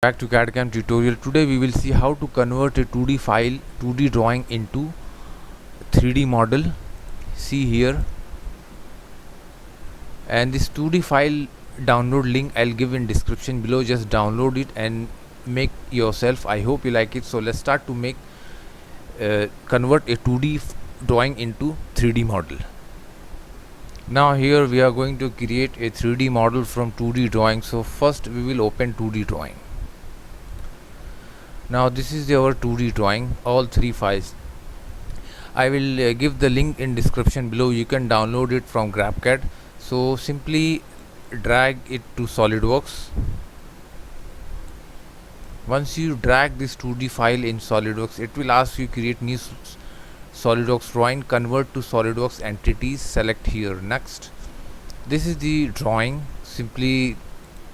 Back to CAD/CAM tutorial. Today we will see how to convert a 2D file, 2D drawing into 3D model. See here, and this 2D file download link I'll give in description below. Just download it and make yourself. I hope you like it. So let's start to make convert a 2D drawing into 3D model. Now here we are going to create a 3D model from 2D drawing. So first we will open 2D drawing. Now this is our 2D drawing, all three files. I will give the link in description below. You can download it from GrabCAD. So simply drag it to SolidWorks. Once you drag this 2D file in SolidWorks, it will ask you create new SolidWorks drawing, convert to SolidWorks entities, select here next. This is the drawing, simply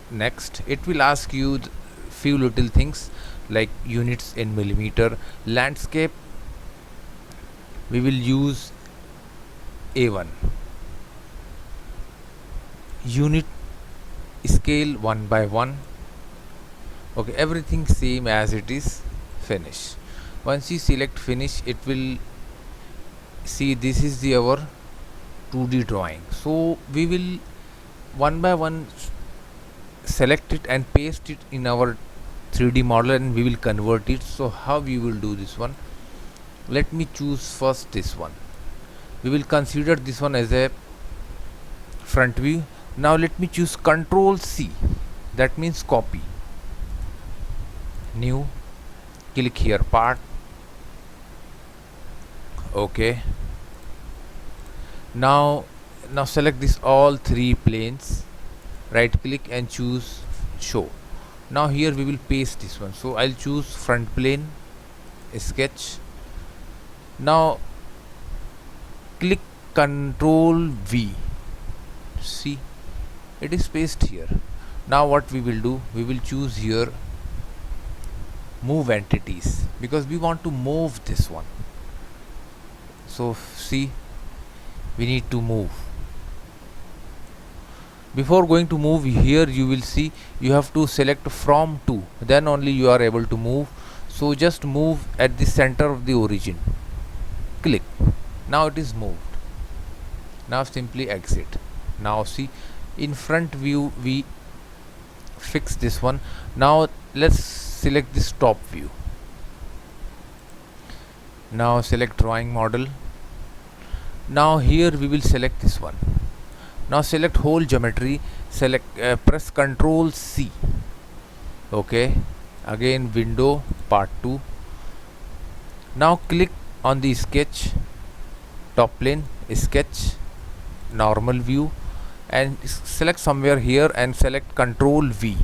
next. It will ask you few little things like units in millimeter. Landscape we will use A1. Unit scale 1/1. Okay, everything same as it is. Finish. Once you select finish, it will see this is our 2D drawing. So we will one by one select it and paste it in our 3D model, and we will convert it. So how we will do this one? Let me choose first this one. We will consider this one as a front view. Now let me choose Ctrl C, that means copy. New, click here part. Okay, now select this all three planes, right click and choose show. Now here we will paste this one. So I'll choose front plane, sketch. Now click Ctrl V. See, it is pasted here. Now what we will do, we will choose here move entities, because we want to move this one. So see, we need to move. Before going to move, here you will see you have to select from to, then only you are able to move. So just move at the center of the origin. Click. Now it is moved. Now simply exit. Now see, in front view we fix this one. Now let's select this top view. Now select drawing model. Now here we will select this one. Now select whole geometry, select press Ctrl C. Okay, again window part 2. Now click on the sketch, top plane, sketch, normal view, and select somewhere here and select Ctrl V.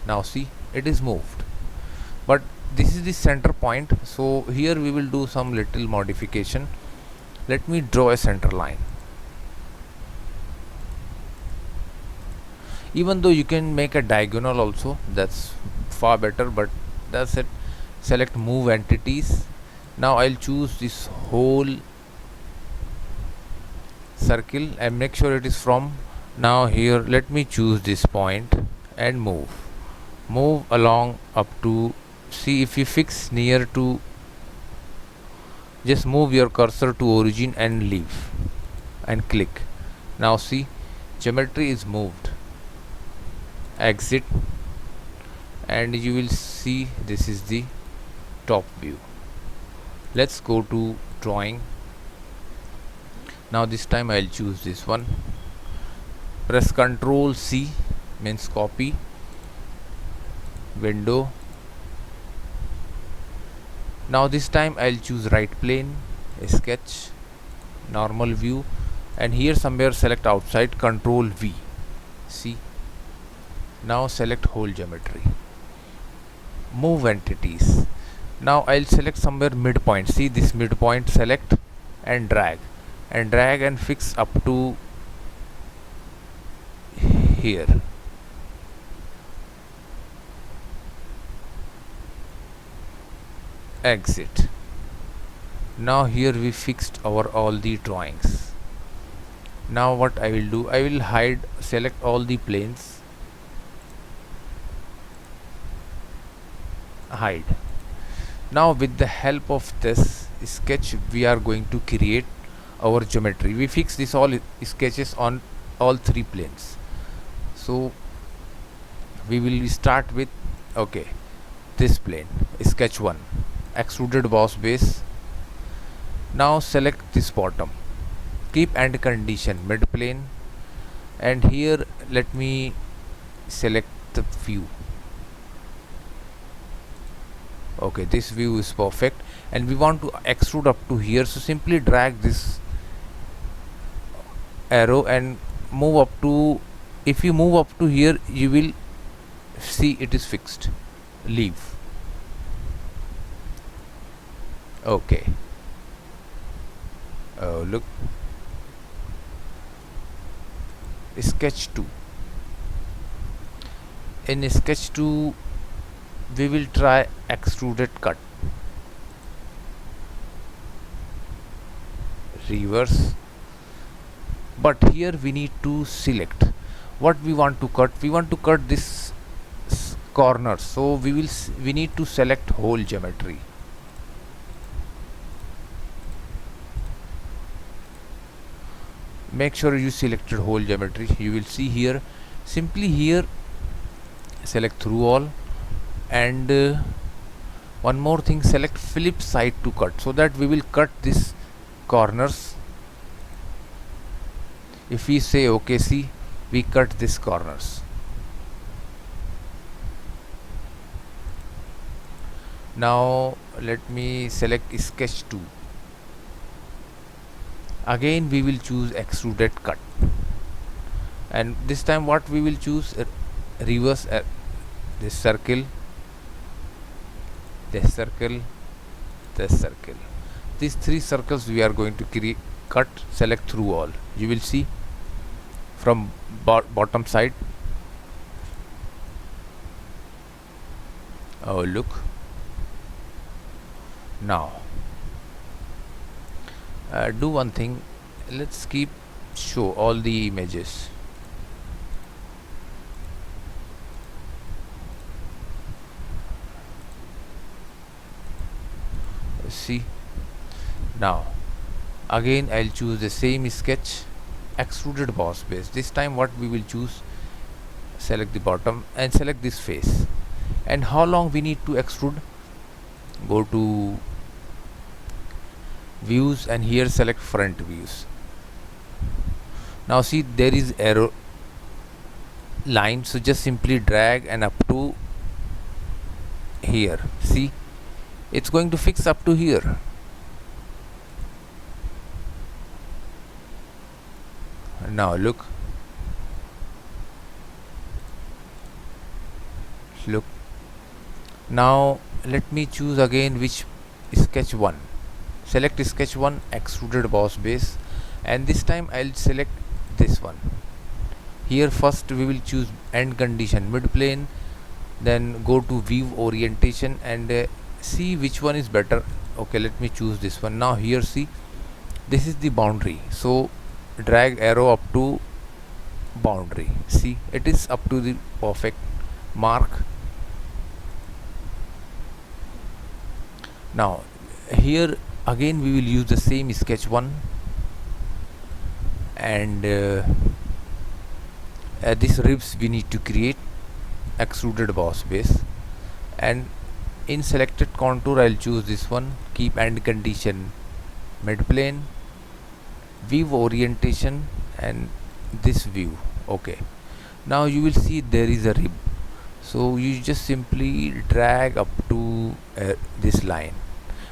Now see, it is moved, but this is the center point. So here we will do some little modification. Let me draw a center line. Even though you can make a diagonal also, that's far better, but that's it. Select move entities. Now I'll choose this whole circle and make sure it is from. Now here let me choose this point and move along up to, see, if you fix near to, just move your cursor to origin and leave and click. Now see, geometry is moved. Exit, and you will see this is the top view. Let's go to drawing. Now this time I'll choose this one. Press Ctrl C, means copy, window. Now this time I'll choose right plane, sketch, normal view, and here somewhere select outside, Ctrl V. See, now select whole geometry, move entities. Now I'll select somewhere midpoint. See this midpoint, select and drag and fix up to here. Exit. Now here we fixed our all the drawings. Now what I will do, I will hide, select all the planes, hide. Now with the help of this sketch we are going to create our geometry. We fix this all sketches on all three planes. So we will start with, okay, this plane, sketch 1, extruded boss base. Now select this bottom, keep end condition mid plane, and here let me select the view. Okay, this view is perfect, and we want to extrude up to here, so simply drag this arrow and move up to, if you move up to here you will see it is fixed. Leave. Okay. Oh, look. Sketch 2. In sketch 2 we will try extruded cut. Reverse. But here we need to select what we want to cut. We want to cut this corner, so we need to select whole geometry. Make sure you selected whole geometry. You will see here, simply here select through all, and one more thing, select flip side to cut, so that we will cut this corners. If we say okay, see, we cut this corners. Now let me select sketch 2. Again we will choose extruded cut, and this time what we will choose, reverse this circle, this circle, this circle. These three circles we are going to cut. Select through all. You will see from bottom side. Oh, look. Now do one thing, let's keep show all the images. See, now again I'll choose the same sketch, extruded boss base. This time what we will choose, select the bottom and select this face, and how long we need to extrude, go to views and here select front views. Now see, there is arrow line, so just simply drag and up to here. See, it's going to fix up to here. Now look, now let me choose again which, sketch 1. Select sketch 1, extruded boss base, and this time I'll select this one. Here first we will choose end condition mid plane, then go to view orientation and see which one is better. Okay, let me choose this one. Now here see, this is the boundary, so drag arrow up to boundary. See, it is up to the perfect mark. Now here again we will use the same sketch 1, and these ribs we need to create, extruded boss base, and in selected contour I'll choose this one, keep end condition mid plane, view orientation and this view. Okay, now you will see there is a rib, so you just simply drag up to this line.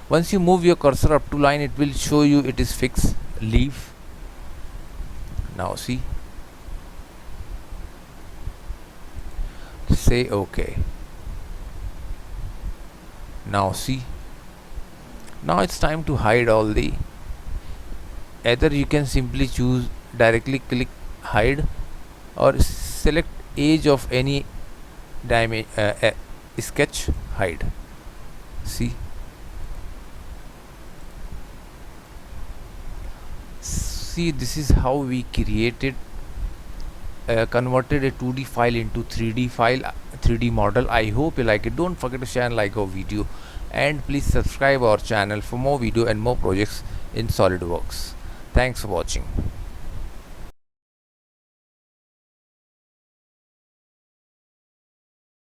Once you move your cursor up to line, it will show you it is fixed. Leave. Now see, say okay. Now see, now it's time to hide all the, either you can simply choose directly click hide, or select edge of any sketch, hide. See, this is how we created converted a 2D file into 3D file. 3D model. I hope you like it. Don't forget to share and like our video, and please subscribe our channel for more video and more projects in SolidWorks. Thanks for watching.